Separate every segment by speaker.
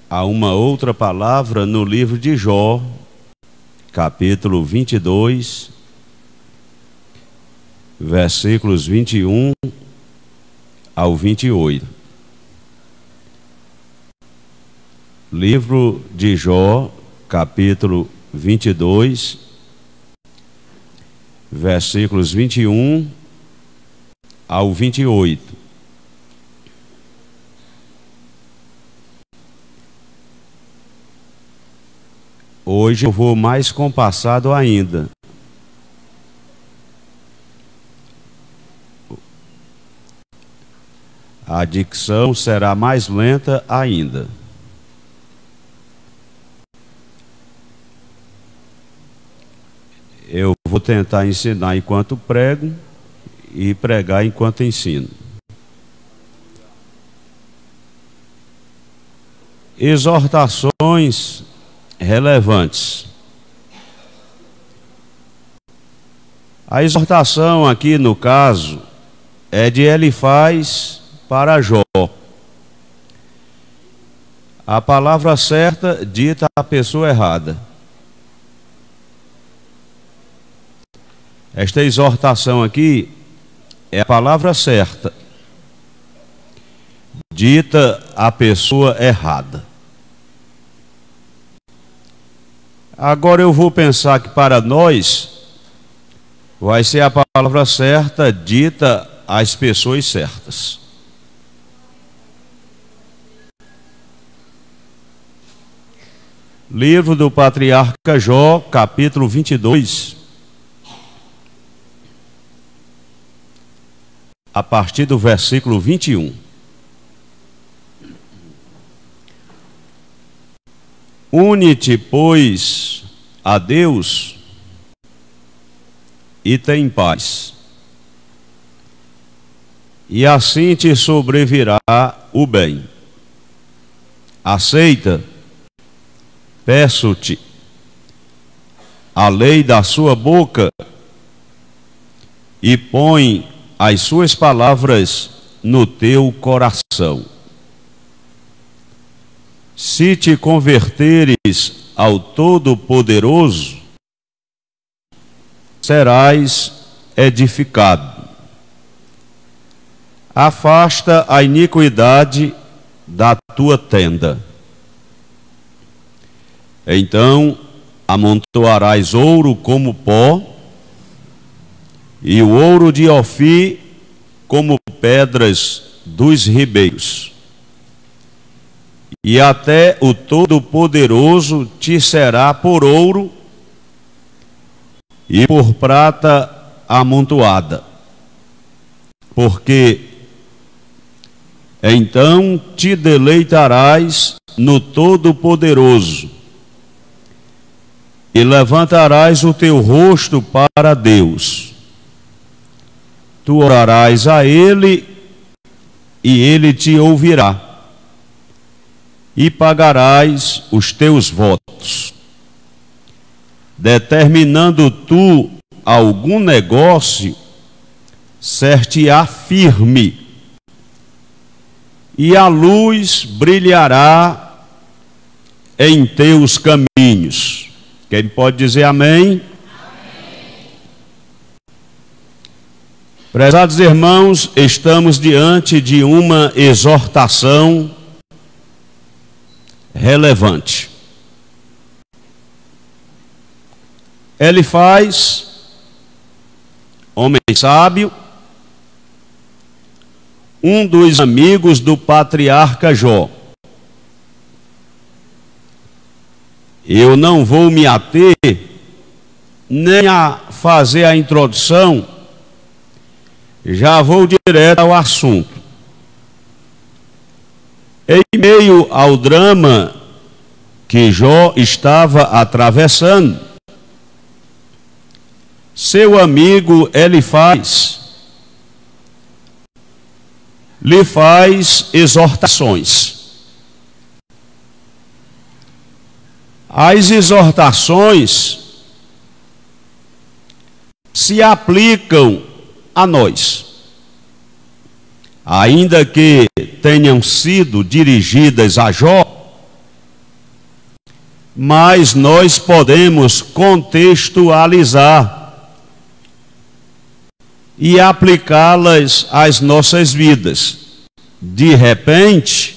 Speaker 1: a uma outra palavra no livro de Jó, capítulo 22, versículos 21 ao 28. Livro de Jó, capítulo 22, versículos 21 ao 28. Hoje eu vou mais compassado ainda. A dicção será mais lenta ainda. Eu vou tentar ensinar enquanto prego e pregar enquanto ensino. Exortações relevantes. A exortação aqui, no caso, é de Elifaz para Jó. A palavra certa dita à pessoa errada. Esta exortação aqui é a palavra certa, dita à pessoa errada. Agora eu vou pensar que para nós vai ser a palavra certa dita às pessoas certas. Livro do patriarca Jó, capítulo 22, a partir do versículo 21. Une-te, pois, a Deus e tem paz, e assim te sobrevirá o bem. Aceita, peço-te, a lei da sua boca e põe as suas palavras no teu coração. Se te converteres ao Todo-Poderoso, serás edificado. Afasta a iniquidade da tua tenda. Então amontoarás ouro como pó, e o ouro de Ofir como pedras dos ribeiros. E até o Todo-Poderoso te será por ouro e por prata amontoada. Porque então te deleitarás no Todo-Poderoso e levantarás o teu rosto para Deus. Tu orarás a Ele e Ele te ouvirá, e pagarás os teus votos. Determinando tu algum negócio, ser-te-á firme, e a luz brilhará em teus caminhos. Quem pode dizer amém? Prezados irmãos, estamos diante de uma exortação relevante. Elifaz, homem sábio, um dos amigos do patriarca Jó. Eu não vou me ater nem a fazer a introdução, já vou direto ao assunto. Em meio ao drama que Jó estava atravessando, seu amigo Elifaz lhe faz exortações. As exortações se aplicam a nós, ainda que tenham sido dirigidas a Jó, mas nós podemos contextualizar e aplicá-las às nossas vidas. De repente,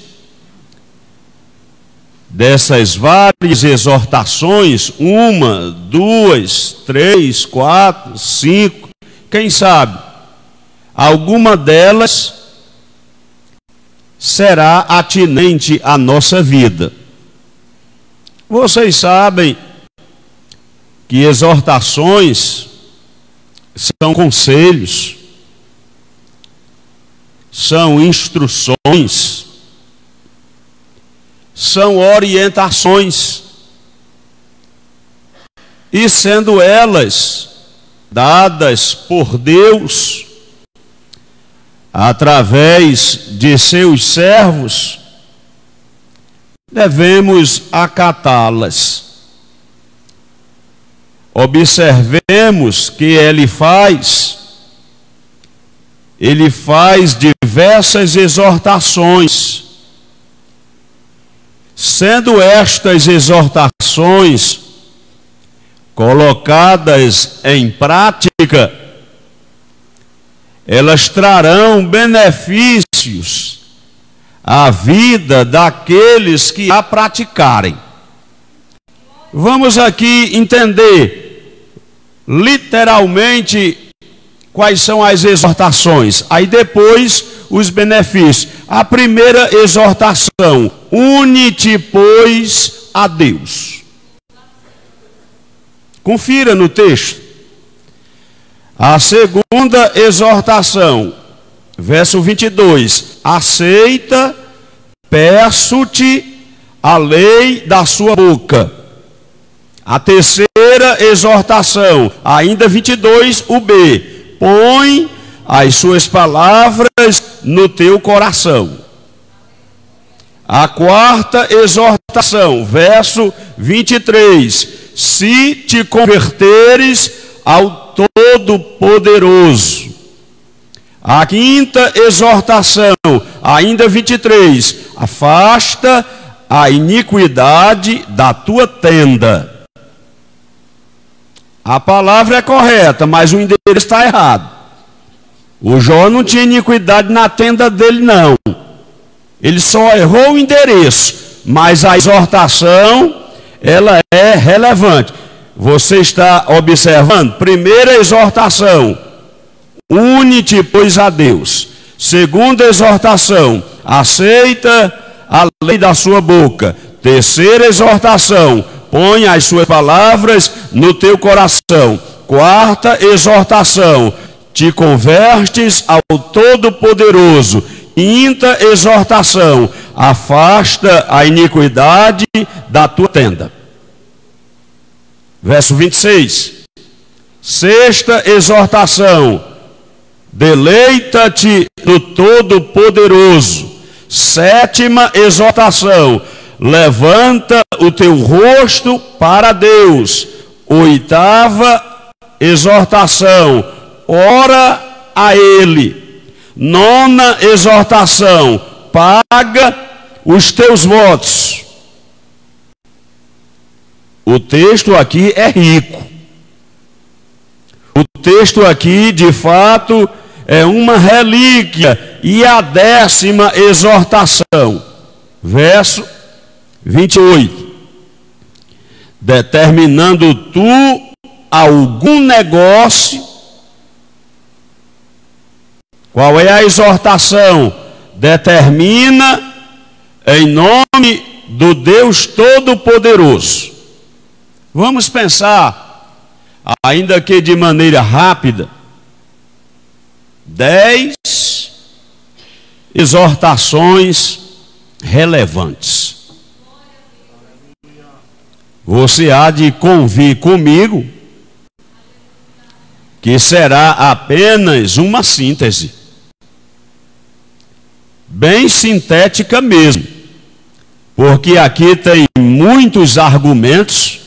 Speaker 1: dessas várias exortações, 1, 2, 3, 4, 5, quem sabe, alguma delas será atinente à nossa vida. Vocês sabem que exortações são conselhos, são instruções, são orientações, e sendo elas dadas por Deus através de seus servos, devemos acatá-las. Observemos que ele faz diversas exortações, sendo estas exortações colocadas em prática, elas trarão benefícios à vida daqueles que a praticarem. Vamos aqui entender literalmente quais são as exortações, aí depois os benefícios. A primeira exortação: une-te, pois, a Deus. Confira no texto. A segunda exortação, verso 22, aceita, peço-te a lei da sua boca. A terceira exortação, ainda 22, o B, põe as suas palavras no teu coração. A quarta exortação, verso 23, se te converteres ao Todo-Poderoso. A quinta exortação, ainda 23, afasta a iniquidade da tua tenda. A palavra é correta, mas o endereço está errado. O Jó não tinha iniquidade na tenda dele, não. Ele só errou o endereço, mas a exortação, ela é relevante. Você está observando? Primeira exortação: une-te, pois, a Deus. Segunda exortação: aceita a lei da sua boca. Terceira exortação: põe as suas palavras no teu coração. Quarta exortação: te convertes ao Todo-Poderoso. Quinta exortação: afasta a iniquidade da tua tenda. Verso 26. Sexta exortação: deleita-te no Todo-Poderoso. Sétima exortação: levanta o teu rosto para Deus. Oitava exortação: ora a Ele. Nona exortação: paga os teus votos. O texto aqui é rico. O texto aqui, de fato, é uma relíquia. E a 10ª exortação, verso 28. Determinando tu algum negócio. Qual é a exortação? Determina em nome do Deus Todo-Poderoso. Vamos pensar, ainda que de maneira rápida, 10 exortações relevantes. Você há de convir comigo que será apenas uma síntese, bem sintética mesmo, porque aqui tem muitos argumentos,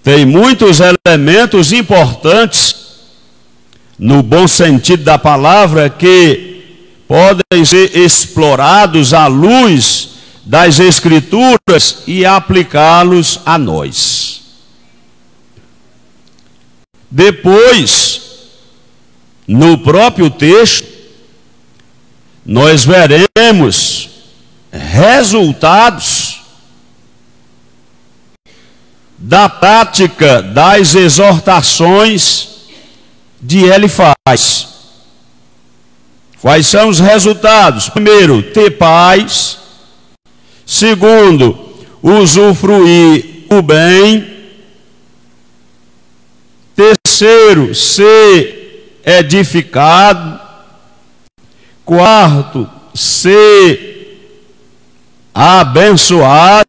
Speaker 1: tem muitos elementos importantes, no bom sentido da palavra, que podem ser explorados à luz das Escrituras e aplicá-los a nós. Depois, no próprio texto, nós veremos resultados da prática das exortações de Elifaz. Quais são os resultados? Primeiro, ter paz. Segundo, usufruir o bem. Terceiro, ser edificado. Quarto, ser abençoado.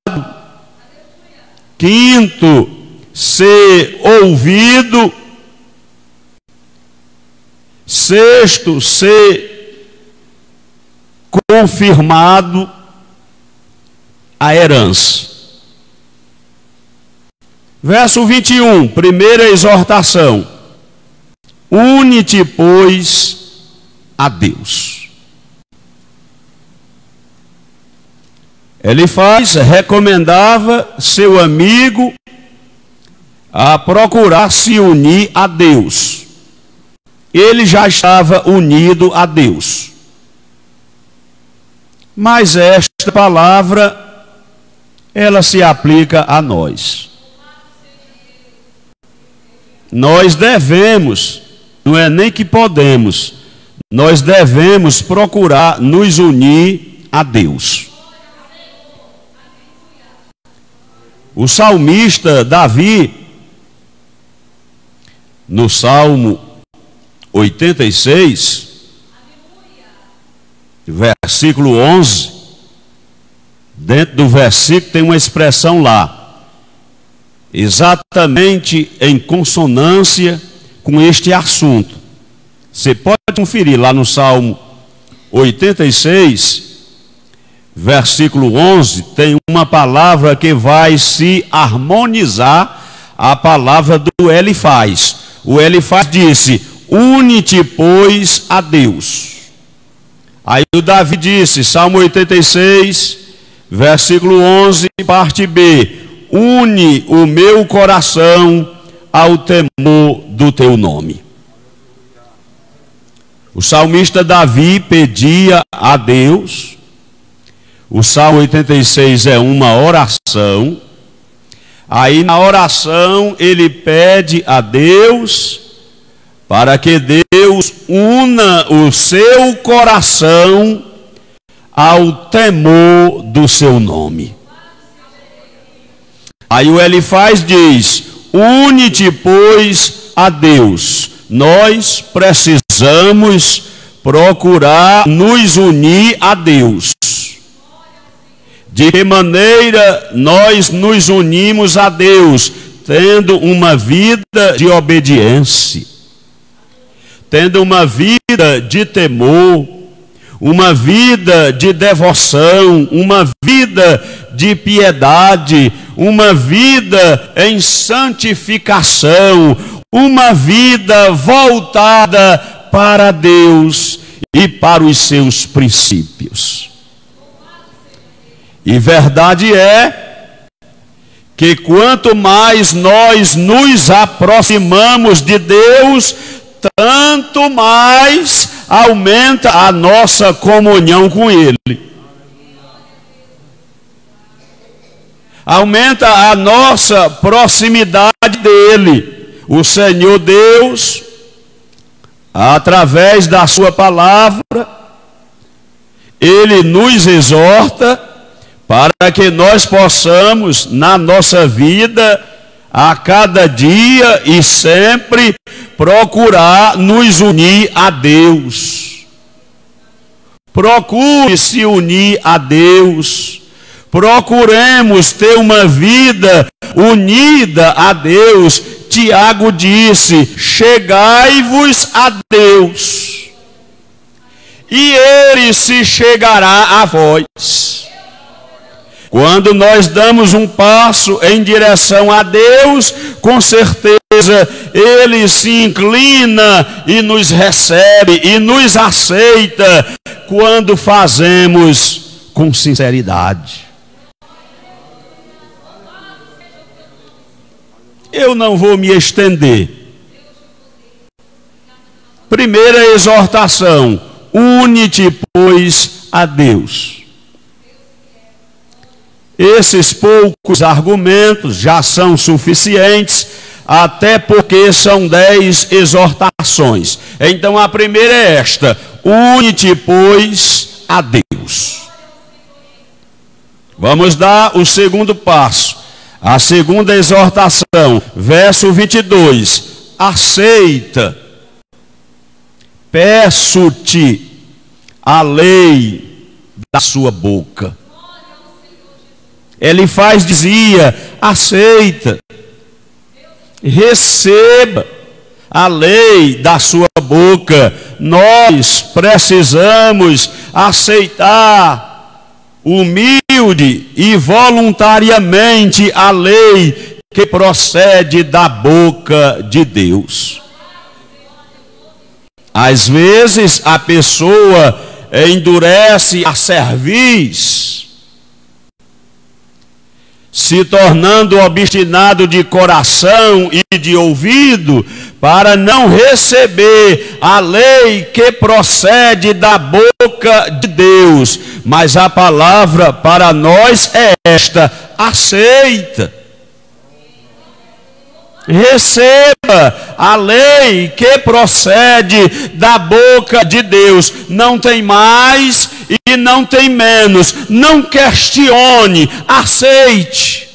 Speaker 1: Quinto, ser ouvido. Sexto, ser confirmado a herança. Verso 21, primeira exortação. Une-te, pois, a Deus. Elifaz recomendava seu amigo a procurar se unir a Deus. Ele já estava unido a Deus. Mas esta palavra, ela se aplica a nós. Nós devemos, não é nem que podemos, nós devemos procurar nos unir a Deus. O salmista Davi, no Salmo 86, versículo 11, dentro do versículo tem uma expressão lá, exatamente em consonância com este assunto. Você pode conferir lá no Salmo 86, versículo 11, tem uma palavra que vai se harmonizar à palavra do Elifaz. O Elifaz disse: une-te, pois, a Deus. Aí o Davi disse, Salmo 86, versículo 11, parte B: une o meu coração ao temor do teu nome. O salmista Davi pedia a Deus. O Salmo 86 é uma oração. Aí na oração ele pede a Deus para que Deus una o seu coração ao temor do seu nome. Aí o Elifaz diz: une-te, pois, a Deus. Nós precisamos procurar nos unir a Deus. De que maneira nós nos unimos a Deus? Tendo uma vida de obediência, tendo uma vida de temor, uma vida de devoção, uma vida de piedade, uma vida em santificação, uma vida voltada para Deus e para os seus princípios. E verdade é que quanto mais nós nos aproximamos de Deus, tanto mais aumenta a nossa comunhão com Ele. Aumenta a nossa proximidade dEle. O Senhor Deus, através da sua palavra, Ele nos exorta para que nós possamos, na nossa vida, a cada dia e sempre, procurar nos unir a Deus. Procure se unir a Deus. Procuremos ter uma vida unida a Deus. Tiago disse: chegai-vos a Deus, e Ele se chegará a vós. Quando nós damos um passo em direção a Deus, com certeza Ele se inclina e nos recebe e nos aceita quando fazemos com sinceridade. Eu não vou me estender. Primeira exortação: une-te, pois, a Deus. Esses poucos argumentos já são suficientes, até porque são 10 exortações. Então a primeira é esta: une-te, pois, a Deus. Vamos dar o segundo passo. A segunda exortação, verso 22. Aceita, peço-te a lei da sua boca. Ele dizia, aceita, receba a lei da sua boca. Nós precisamos aceitar humilde e voluntariamente a lei que procede da boca de Deus. Às vezes a pessoa endurece a cerviz, se tornando obstinado de coração e de ouvido, para não receber a lei que procede da boca de Deus. Mas a palavra para nós é esta: aceita, receba a lei que procede da boca de Deus. Não tem mais e não tem menos. Não questione, aceite.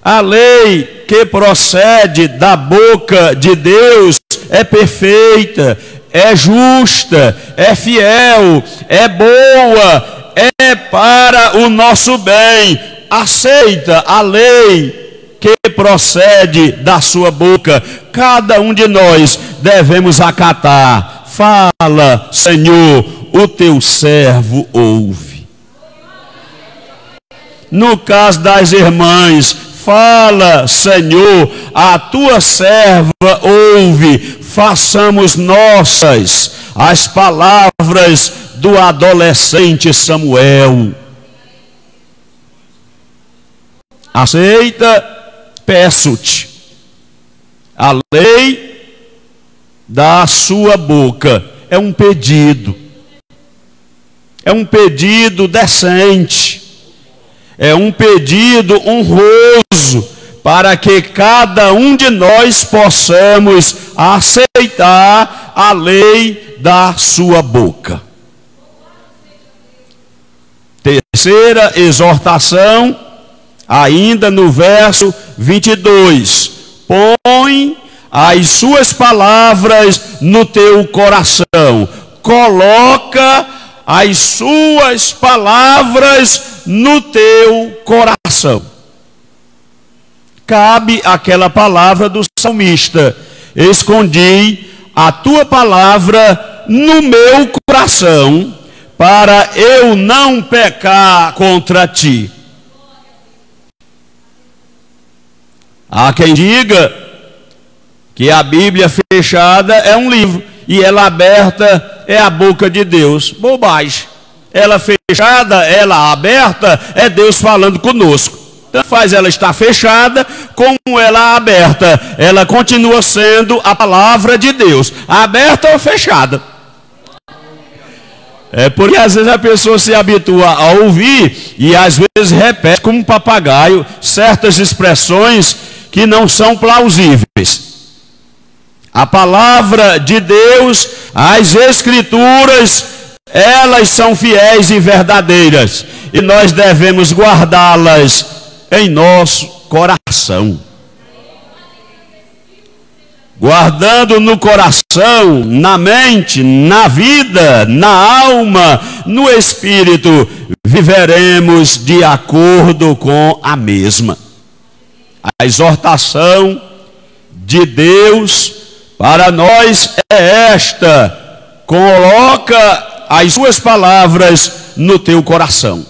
Speaker 1: A lei que procede da boca de Deus é perfeita, é justa, é fiel, é boa, é para o nosso bem. Aceita a lei que procede da sua boca. Cada um de nós devemos acatar. Fala, Senhor, o teu servo ouve. No caso das irmãs, fala, Senhor, a tua serva ouve. Façamos nossas as palavras do adolescente Samuel. Aceita, peço-te a lei da sua boca. É um pedido decente, é um pedido honroso, para que cada um de nós possamos aceitar a lei da sua boca. Terceira exortação, ainda no verso 22. Põe as suas palavras no teu coração. Coloca as suas palavras no teu coração. Cabe aquela palavra do salmista: escondi a tua palavra no meu coração, para eu não pecar contra ti. Há quem diga que a Bíblia fechada é um livro e ela aberta é a boca de Deus. Bobagem. Ela fechada, ela aberta, é Deus falando conosco. Tanto faz ela estar fechada como ela aberta. Ela continua sendo a palavra de Deus, aberta ou fechada. É porque às vezes a pessoa se habitua a ouvir e às vezes repete como um papagaio certas expressões que não são plausíveis. A palavra de Deus, as Escrituras, elas são fiéis e verdadeiras, e nós devemos guardá-las em nosso coração. Guardando no coração, na mente, na vida, na alma, no espírito, viveremos de acordo com a mesma. A exortação de Deus para nós é esta: coloca as suas palavras no teu coração.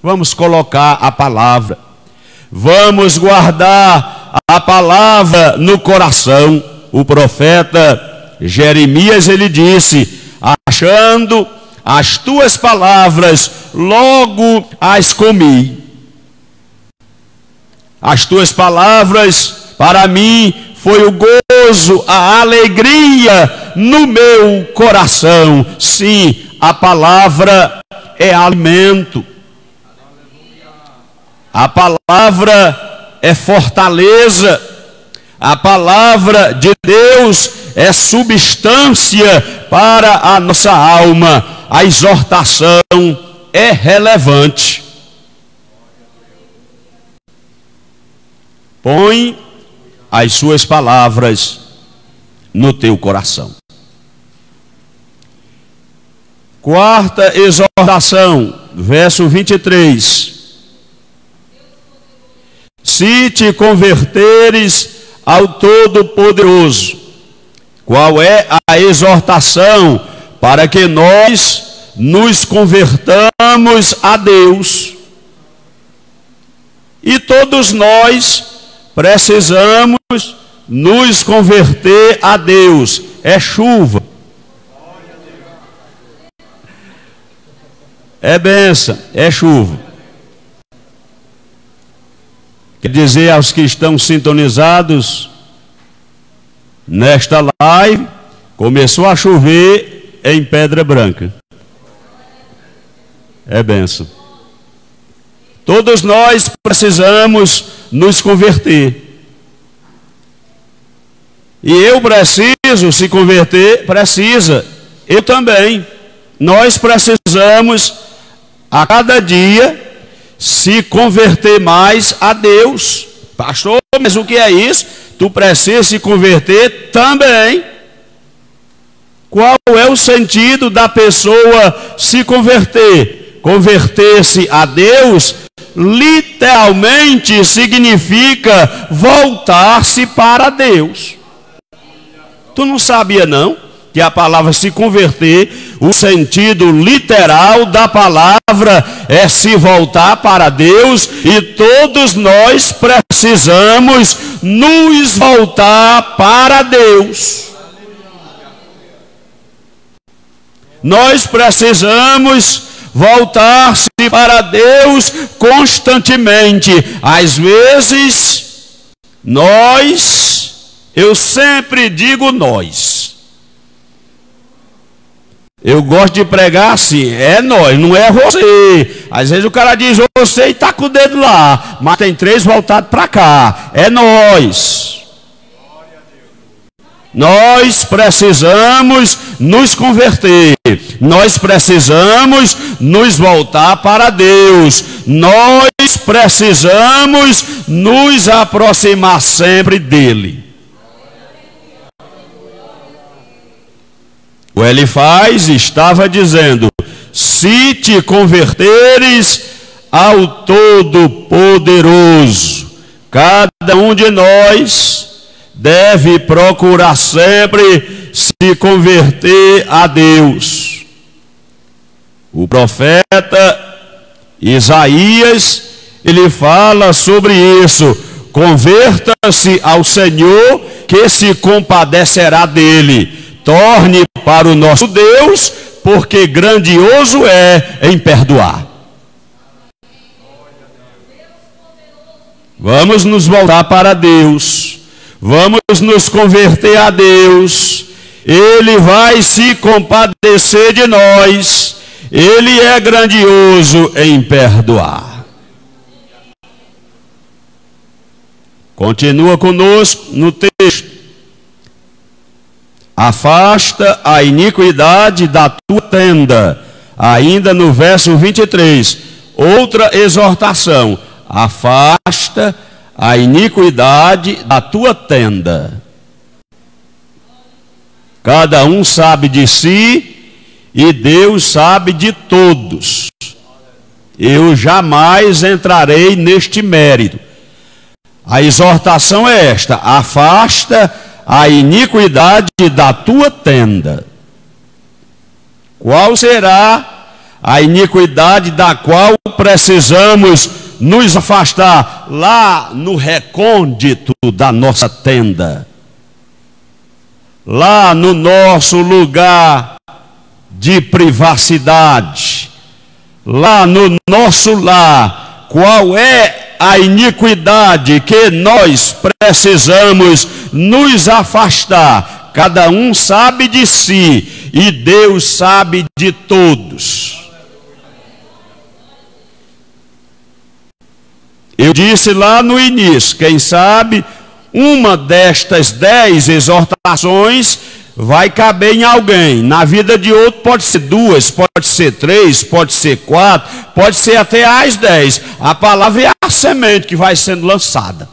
Speaker 1: Vamos colocar a palavra, vamos guardar a palavra no coração. O profeta Jeremias, ele disse: achando as tuas palavras, logo as comi. As tuas palavras, para mim, foi o gozo, a alegria no meu coração. Sim, a palavra é alimento. A palavra é fortaleza. A palavra de Deus é substância para a nossa alma. A exortação é relevante. Põe as suas palavras no teu coração. Quarta exortação, verso 23. Se te converteres ao Todo-Poderoso. Qual é a exortação? Para que nós nos convertamos a Deus. E todos nós precisamos nos converter a Deus. É chuva, é bênção, é chuva. Quer dizer, aos que estão sintonizados nesta live, começou a chover em Pedra Branca. É bênção. Todos nós precisamos nos converter. E eu preciso se converter, precisa. Eu também. Nós precisamos a cada dia se converter mais a Deus. Pastor, mas o que é isso? Tu precisa se converter também. Qual é o sentido da pessoa se converter? Converter-se a Deus literalmente significa voltar-se para Deus. Tu não sabia não? Que a palavra se converter, o sentido literal da palavra é se voltar para Deus, e todos nós precisamos nos voltar para Deus. Nós precisamos voltar-se para Deus constantemente. Às vezes, eu sempre digo nós. Eu gosto de pregar assim, é nós, não é você. Às vezes o cara diz você e está com o dedo lá, mas tem 3 voltados para cá. É nós. Nós precisamos nos converter. Nós precisamos nos voltar para Deus. Nós precisamos nos aproximar sempre dele. O Elifaz estava dizendo: se te converteres ao Todo-Poderoso. Cada um de nós deve procurar sempre se converter a Deus. O profeta Isaías, ele fala sobre isso: converta-se ao Senhor, que se compadecerá dele. Torne para o nosso Deus, porque grandioso é em perdoar. Vamos nos voltar para Deus. Vamos nos converter a Deus. Ele vai se compadecer de nós. Ele é grandioso em perdoar. Continua conosco no texto. Afasta a iniquidade da tua tenda. Ainda no verso 23, outra exortação: afasta a iniquidade da tua tenda. Cada um sabe de si e Deus sabe de todos. Eu jamais entrarei neste mérito. A exortação é esta: afasta a iniquidade da tua tenda. Qual será a iniquidade da qual precisamos nos afastar lá no recôndito da nossa tenda, lá no nosso lugar de privacidade, lá no nosso lar. Qual é a iniquidade que nós precisamos nos afastar? Cada um sabe de si e Deus sabe de todos. Eu disse lá no início, quem sabe uma destas 10 exortações vai caber em alguém. Na vida de outro pode ser 2, pode ser 3, pode ser 4, pode ser até as 10. A palavra é a semente que vai sendo lançada.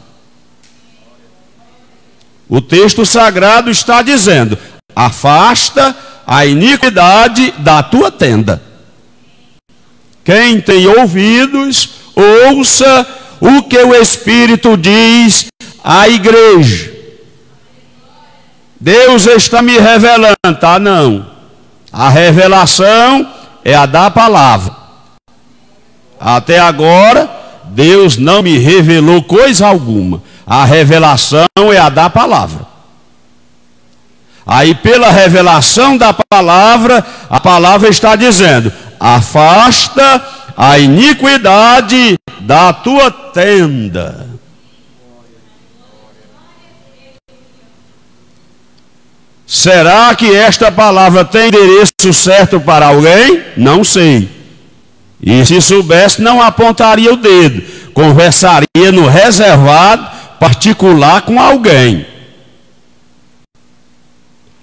Speaker 1: O texto sagrado está dizendo: afasta a iniquidade da tua tenda. Quem tem ouvidos, ouça o que o Espírito diz à igreja. Deus está me revelando, tá? Não. A revelação é a da palavra. Até agora, Deus não me revelou coisa alguma. A revelação é a da palavra. Aí, pela revelação da palavra, a palavra está dizendo: afasta a iniquidade da tua tenda. Será que esta palavra tem endereço certo para alguém? Não sei. E se soubesse, não apontaria o dedo. Conversaria no reservado, particular com alguém.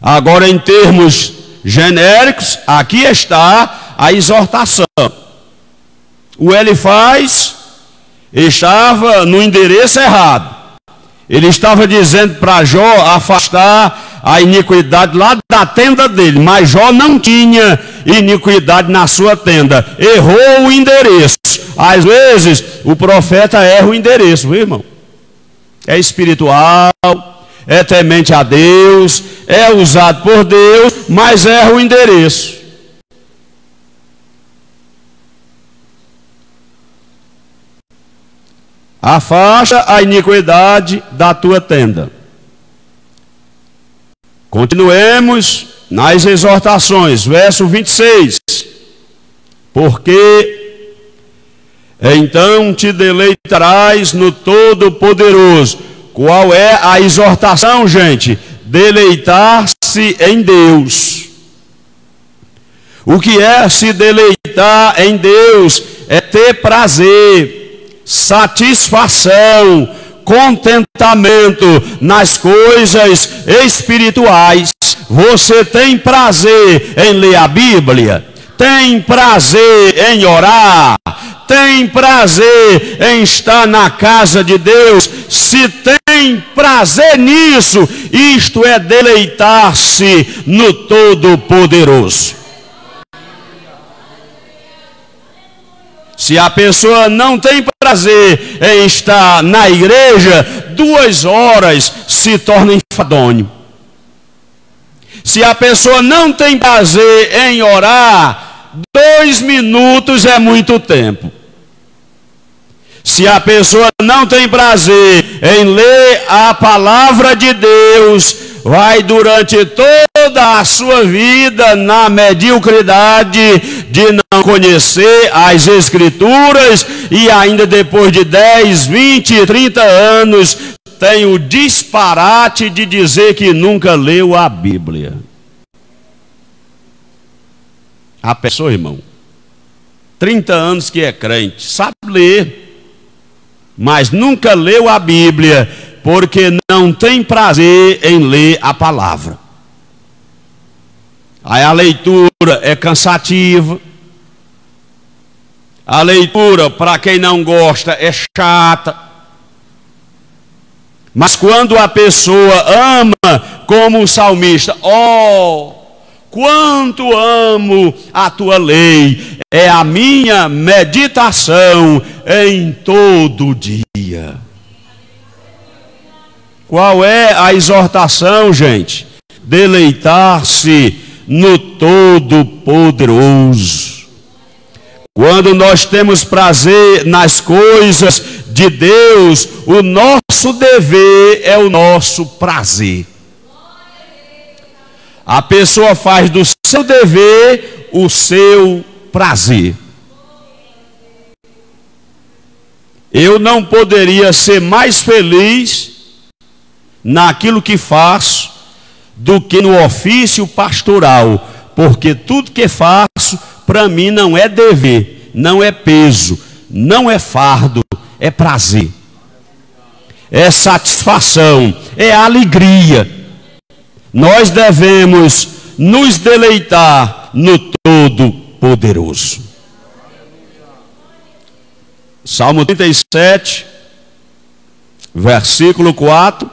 Speaker 1: Agora, em termos genéricos, aqui está a exortação. O Elifaz estava no endereço errado. Ele estava dizendo para Jó afastar a iniquidade lá da tenda dele, mas Jó não tinha iniquidade na sua tenda. Errou o endereço. Às vezes o profeta erra o endereço, viu, irmão? É espiritual, é temente a Deus, é usado por Deus, mas erra o endereço. Afasta a iniquidade da tua tenda. Continuemos nas exortações, verso 26. Porque então te deleitarás no Todo-Poderoso. Qual é a exortação, gente? Deleitar-se em Deus. O que é se deleitar em Deus? É ter prazer, satisfação, contentamento nas coisas espirituais. Você tem prazer em ler a Bíblia? Tem prazer em orar? Tem prazer em estar na casa de Deus? Se tem prazer nisso, isto é deleitar-se no Todo-Poderoso. Se a pessoa não tem prazer em estar na igreja, 2 horas se torna enfadonho. Se a pessoa não tem prazer em orar, 2 minutos é muito tempo. Se a pessoa não tem prazer em ler a palavra de Deus, vai durante toda a sua vida na mediocridade de não conhecer as Escrituras, e ainda depois de 10, 20, 30 anos, tem o disparate de dizer que nunca leu a Bíblia. A pessoa, irmão, 30 anos que é crente, sabe ler, mas nunca leu a Bíblia, porque não tem prazer em ler a palavra. Aí a leitura é cansativa. A leitura, para quem não gosta, é chata. Mas quando a pessoa ama, como o salmista, quanto amo a tua lei, é a minha meditação em todo dia. Qual é a exortação, gente? Deleitar-se no Todo-Poderoso. Quando nós temos prazer nas coisas de Deus, o nosso dever é o nosso prazer. A pessoa faz do seu dever o seu prazer. Eu não poderia ser mais feliz naquilo que faço do que no ofício pastoral, porque tudo que faço para mim não é dever, não é peso, não é fardo, é prazer, é satisfação, é alegria. Nós devemos nos deleitar no Todo-Poderoso. Salmo 37, versículo 4: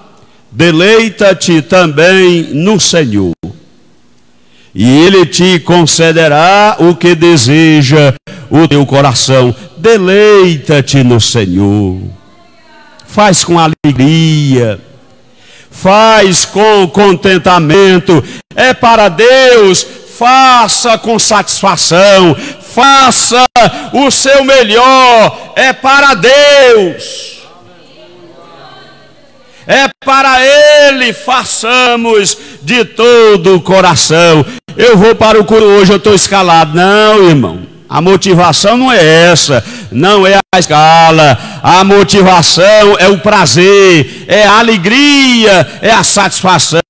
Speaker 1: deleita-te também no Senhor, e Ele te concederá o que deseja o teu coração. Deleita-te no Senhor. Faz com alegria, faz com contentamento. É para Deus, faça com satisfação, faça o seu melhor. É para Deus, é para Ele, façamos de todo o coração. Eu vou para o culto hoje, eu estou escalado. Não, irmão, a motivação não é essa, não é a escala. A motivação é o prazer, é a alegria, é a satisfação.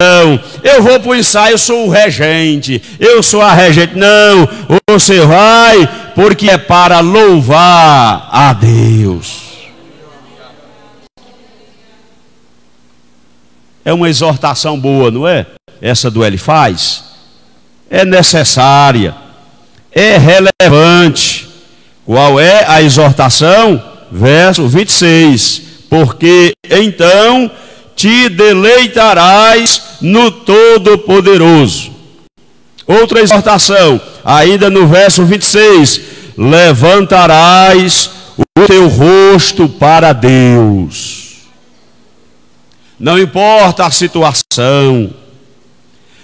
Speaker 1: Eu vou para o ensaio, eu sou o regente, eu sou a regente. Não, você vai porque é para louvar a Deus. É uma exortação boa, não é? Essa do Ele faz. É necessária, é relevante. Qual é a exortação? Verso 26. Porque então te deleitarás no Todo-Poderoso. Outra exortação, ainda no verso 26. Levantarás o teu rosto para Deus. Não importa a situação,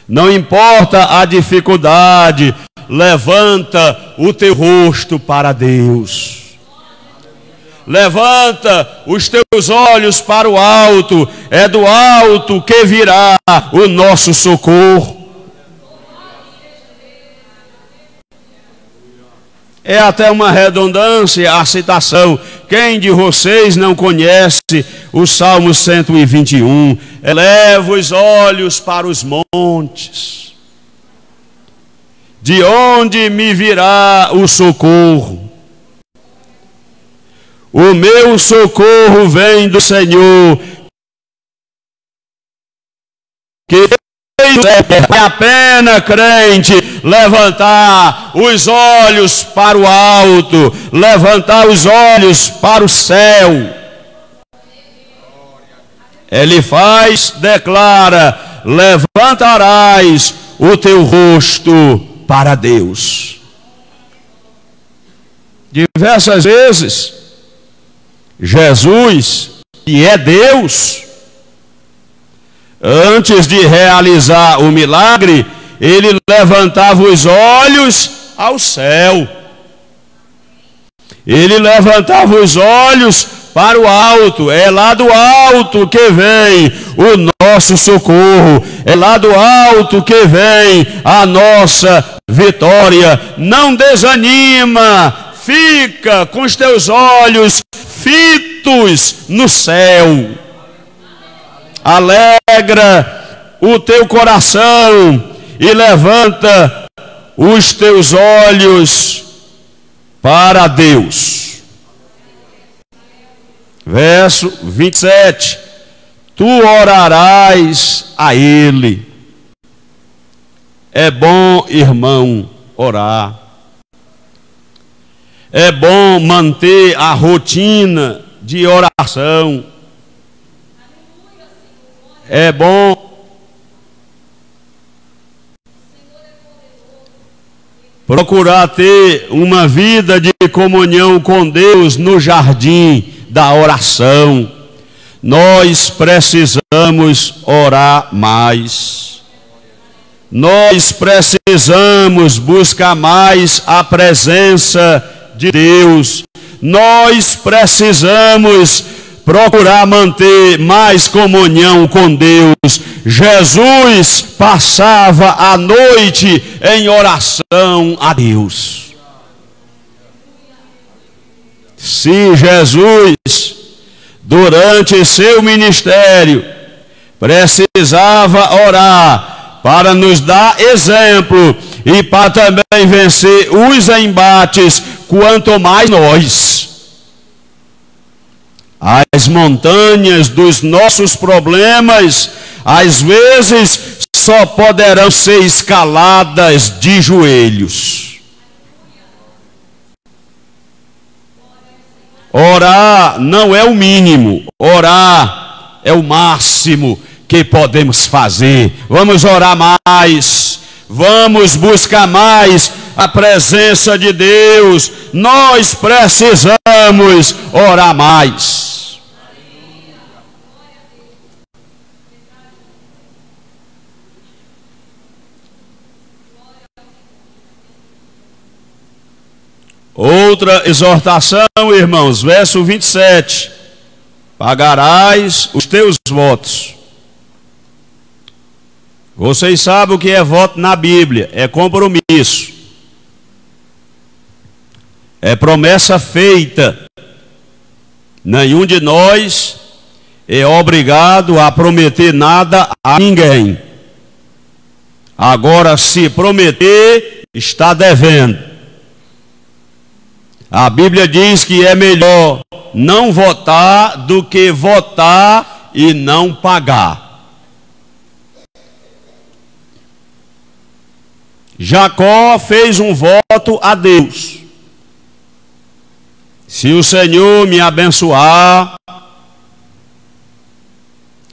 Speaker 1: não importa a dificuldade, levanta o teu rosto para Deus. Levanta os teus olhos para o alto, é do alto que virá o nosso socorro. É até uma redundância a citação. Quem de vocês não conhece o Salmo 121? Eleva os olhos para os montes. De onde me virá o socorro? O meu socorro vem do Senhor, que é a pena, crente, levantar os olhos para o alto, levantar os olhos para o céu. Ele faz, declara: levantarás o teu rosto para Deus. Diversas vezes, Jesus, que é Deus, antes de realizar o milagre, ele levantava os olhos ao céu. Ele levantava os olhos para o alto. É lá do alto que vem o nosso socorro. É lá do alto que vem a nossa vitória. Não desanima. Fica com os teus olhos fitos no céu. Alegra o teu coração e levanta os teus olhos para Deus. Verso 27. Tu orarás a Ele. É bom, irmão, orar. É bom manter a rotina de oração. É bom procurar ter uma vida de comunhão com Deus no jardim da oração. Nós precisamos orar mais. Nós precisamos buscar mais a presença de Deus. Nós precisamos procurar manter mais comunhão com Deus. Jesus passava a noite em oração a Deus. Se Jesus, durante seu ministério, precisava orar para nos dar exemplo e para também vencer os embates, quanto mais nós. As montanhas dos nossos problemas, às vezes, só poderão ser escaladas de joelhos. Orar não é o mínimo, orar é o máximo que podemos fazer. Vamos orar mais, vamos buscar mais a presença de Deus. Nós precisamos orar mais. Outra exortação, irmãos, verso 27. Pagarás os teus votos. Vocês sabem o que é voto na Bíblia? É compromisso. É promessa feita. Nenhum de nós é obrigado a prometer nada a ninguém. Agora, se prometer, está devendo. A Bíblia diz que é melhor não votar do que votar e não pagar. Jacó fez um voto a Deus. Se o Senhor me abençoar,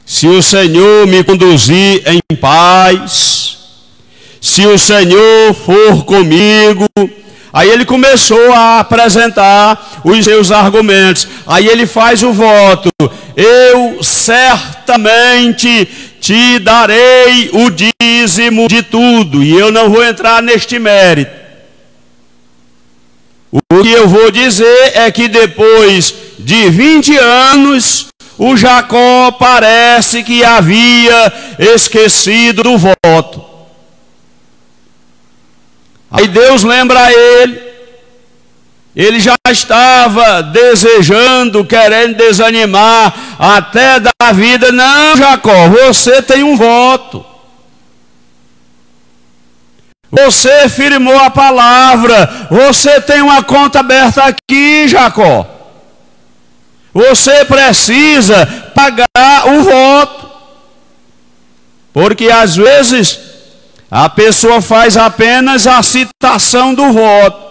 Speaker 1: se o Senhor me conduzir em paz, se o Senhor for comigo. Aí ele começou a apresentar os seus argumentos. Aí ele faz o voto: eu certamente te darei o dízimo de tudo. E eu não vou entrar neste mérito. O que eu vou dizer é que depois de 20 anos, o Jacó parece que havia esquecido do voto. Aí Deus lembra a ele já estava desejando, querendo desanimar até da vida. Não, Jacó, você tem um voto. Você firmou a palavra, você tem uma conta aberta aqui, Jacó. Você precisa pagar o voto. Porque às vezes a pessoa faz apenas a citação do voto,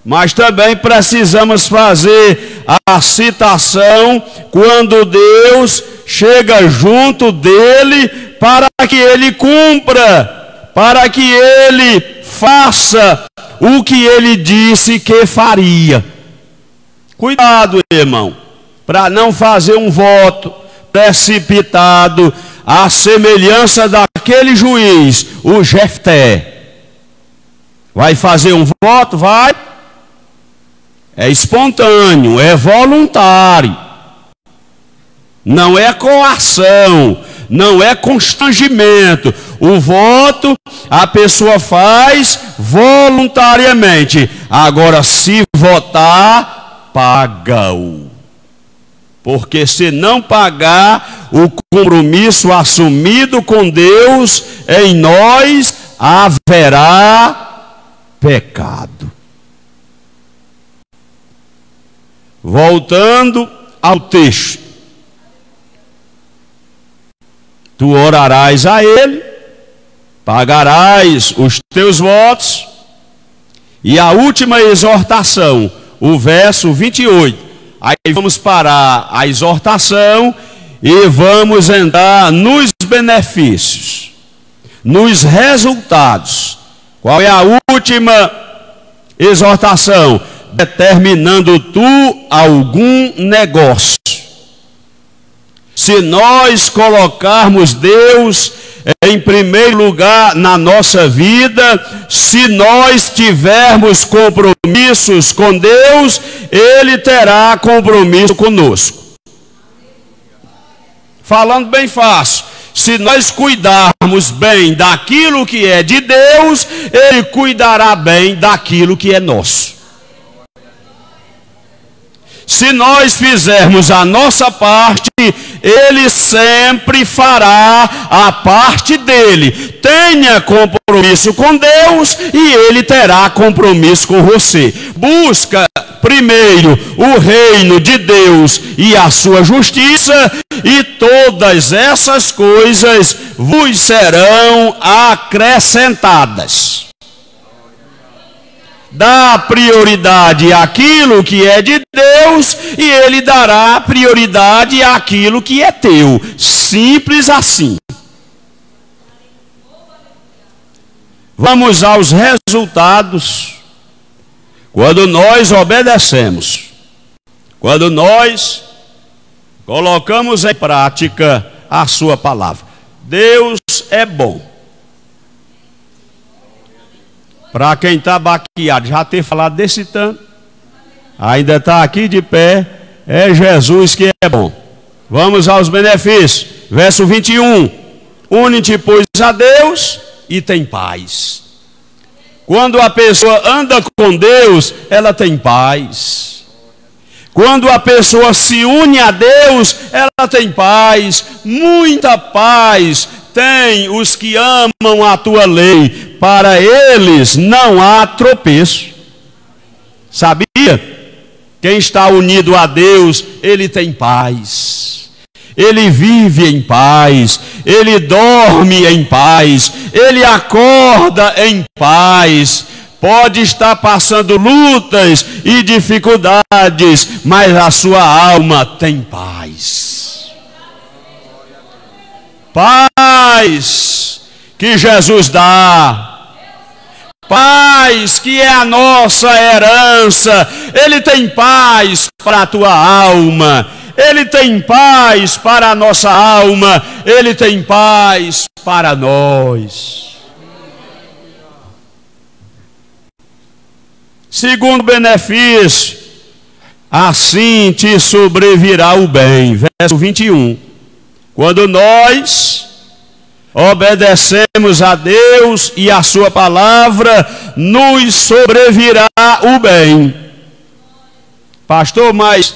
Speaker 1: mas também precisamos fazer a citação quando Deus chega junto dele para que ele cumpra, para que ele faça o que ele disse que faria. Cuidado, irmão, para não fazer um voto precipitado, à semelhança daquele juiz, o Jefté. Vai fazer um voto? Vai. É espontâneo, é voluntário. Não é coação, não é constrangimento. O voto a pessoa faz voluntariamente. Agora, se votar, paga-o. Porque se não pagar, o compromisso assumido com Deus em nós haverá pecado. Voltando ao texto. Tu orarás a ele, pagarás os teus votos. E a última exortação, o verso 28. Aí vamos parar a exortação e vamos entrar nos benefícios, nos resultados. Qual é a última exortação? Determinando tu algum negócio. Se nós colocarmos Deus em primeiro lugar na nossa vida. Se nós tivermos compromissos com Deus, Ele terá compromisso conosco. Falando bem fácil, se nós cuidarmos bem daquilo que é de Deus, Ele cuidará bem daquilo que é nosso. Se nós fizermos a nossa parte, Ele sempre fará a parte dele. Tenha compromisso com Deus e Ele terá compromisso com você. Busca primeiro o reino de Deus e a sua justiça, e todas essas coisas vos serão acrescentadas. Dá prioridade àquilo que é de Deus e Ele dará prioridade àquilo que é teu. Simples assim. Vamos aos resultados. Quando nós obedecemos, quando nós colocamos em prática a sua palavra. Deus é bom. Para quem está baqueado, já ter falado desse tanto, ainda está aqui de pé, é Jesus que é bom. Vamos aos benefícios. Verso 21. Une-te, pois, a Deus e tem paz. Quando a pessoa anda com Deus, ela tem paz. Quando a pessoa se une a Deus, ela tem paz, muita paz. Tem os que amam a tua lei, para eles não há tropeço. Sabia? Quem está unido a Deus, ele tem paz. Ele vive em paz, ele dorme em paz, ele acorda em paz. Pode estar passando lutas e dificuldades, mas a sua alma tem paz. Paz que Jesus dá, paz que é a nossa herança. Ele tem paz para a tua alma, Ele tem paz para a nossa alma, Ele tem paz para nós. Segundo benefício, assim te sobrevirá o bem. Verso 21. Quando nós obedecemos a Deus e a sua palavra, nos sobrevirá o bem. Pastor, mas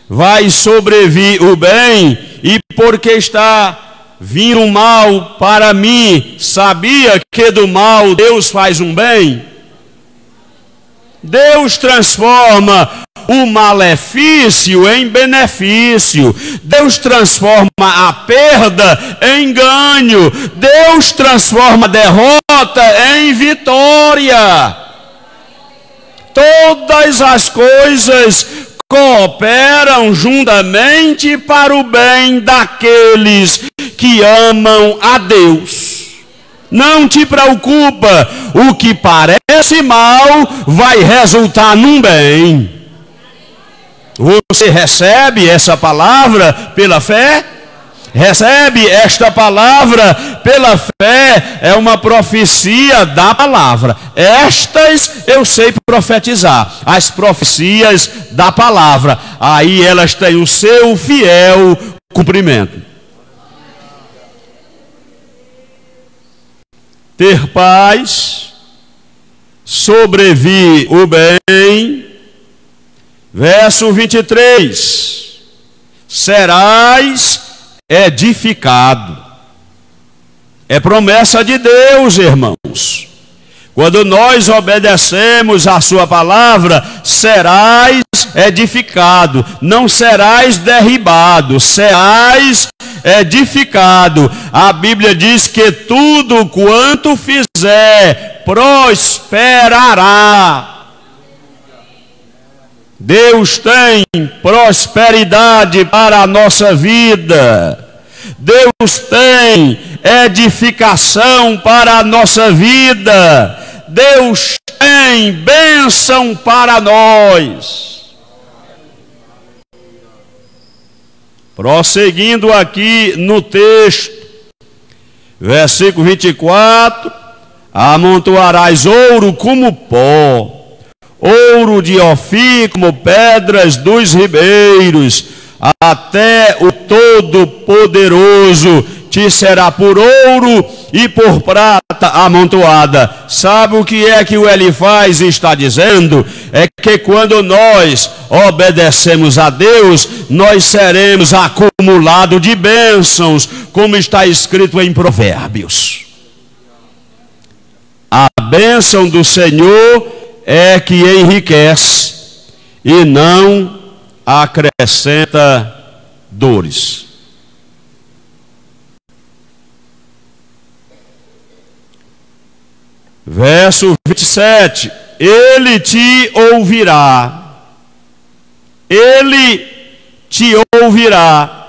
Speaker 1: vai sobrevir o bem, e porque está vindo um mal para mim, sabia que do mal Deus faz um bem? Deus transforma o malefício em benefício. Deus transforma a perda em ganho. Deus transforma a derrota em vitória. Todas as coisas cooperam juntamente para o bem daqueles que amam a Deus. Não te preocupa, o que parece mal vai resultar num bem. Você recebe essa palavra pela fé? Recebe esta palavra pela fé. É uma profecia da palavra. Estas eu sei profetizar, as profecias da palavra. Aí elas têm o seu fiel cumprimento. Ter paz, sobrevir o bem. Verso 23. Serás edificado. É promessa de Deus, irmãos. Quando nós obedecemos a sua palavra, serás edificado. Não serás derribado, serás edificado. A Bíblia diz que tudo quanto fizer prosperará. Deus tem prosperidade para a nossa vida. Deus tem edificação para a nossa vida. Deus tem bênção para nós. Prosseguindo aqui no texto, Versículo 24: amontoarás ouro como pó, ouro de Ofir como pedras dos ribeiros, até o Todo-Poderoso te será por ouro e por prata amontoada. Sabe o que é que o Elifaz está dizendo? É que quando nós obedecemos a Deus, nós seremos acumulados de bênçãos, como está escrito em Provérbios. A bênção do Senhor é que enriquece e não acrescenta dores. Verso 27: ele te ouvirá. Ele te ouvirá.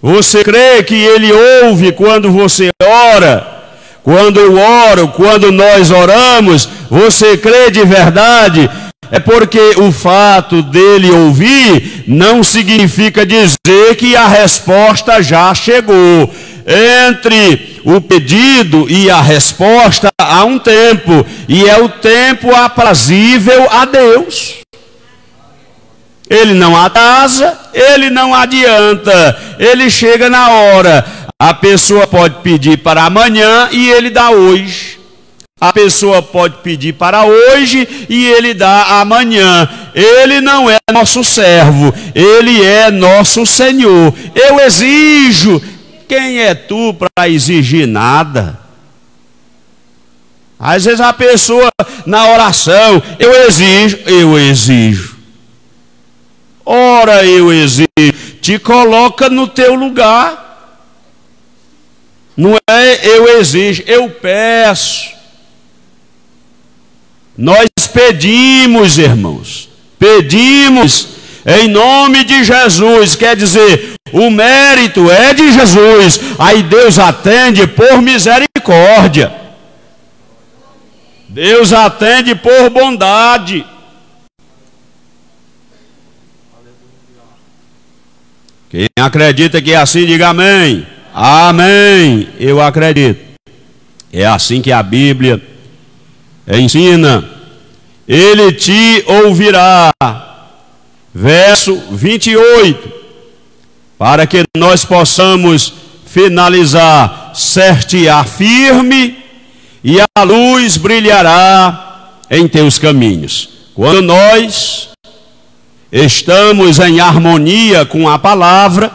Speaker 1: Você crê que ele ouve quando você ora? Quando eu oro, quando nós oramos, você crê de verdade? É porque o fato dele ouvir não significa dizer que a resposta já chegou. Entre o pedido e a resposta há um tempo, e é o tempo aprazível a Deus. Ele não atrasa, ele não adianta, ele chega na hora. A pessoa pode pedir para amanhã e ele dá hoje. A pessoa pode pedir para hoje e ele dá amanhã. Ele não é nosso servo, ele é nosso Senhor. Eu exijo. Quem é tu para exigir nada? Às vezes a pessoa na oração, eu exijo. Ora, eu exijo. Te coloca no teu lugar. Não é eu exijo, eu peço. Nós pedimos, irmãos. Pedimos em nome de Jesus. Quer dizer, o mérito é de Jesus. Aí Deus atende por misericórdia. Deus atende por bondade. Quem acredita que é assim, diga amém. Amém. Eu acredito. É assim que a Bíblia ensina. Ele te ouvirá. Verso 28. Para que nós possamos finalizar: certear firme, e a luz brilhará em teus caminhos. Quando nós estamos em harmonia com a palavra,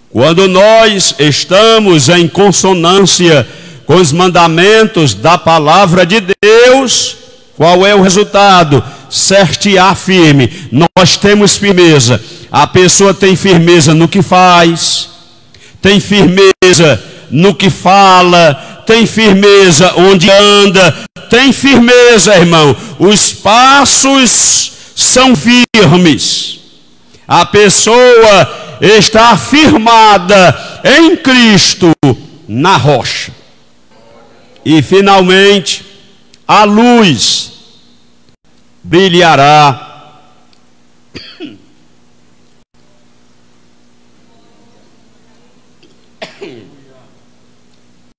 Speaker 1: quando nós estamos em consonância com os mandamentos da palavra de Deus, qual é o resultado? Certear firme. Nós temos firmeza. A pessoa tem firmeza no que faz, tem firmeza no que fala, tem firmeza onde anda, tem firmeza, irmão. Os passos são firmes. A pessoa está firmada em Cristo, na rocha. E finalmente, a luz brilhará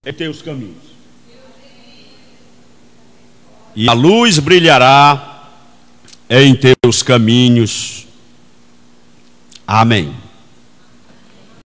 Speaker 1: em teus caminhos. E a luz brilhará em teus caminhos. Amém.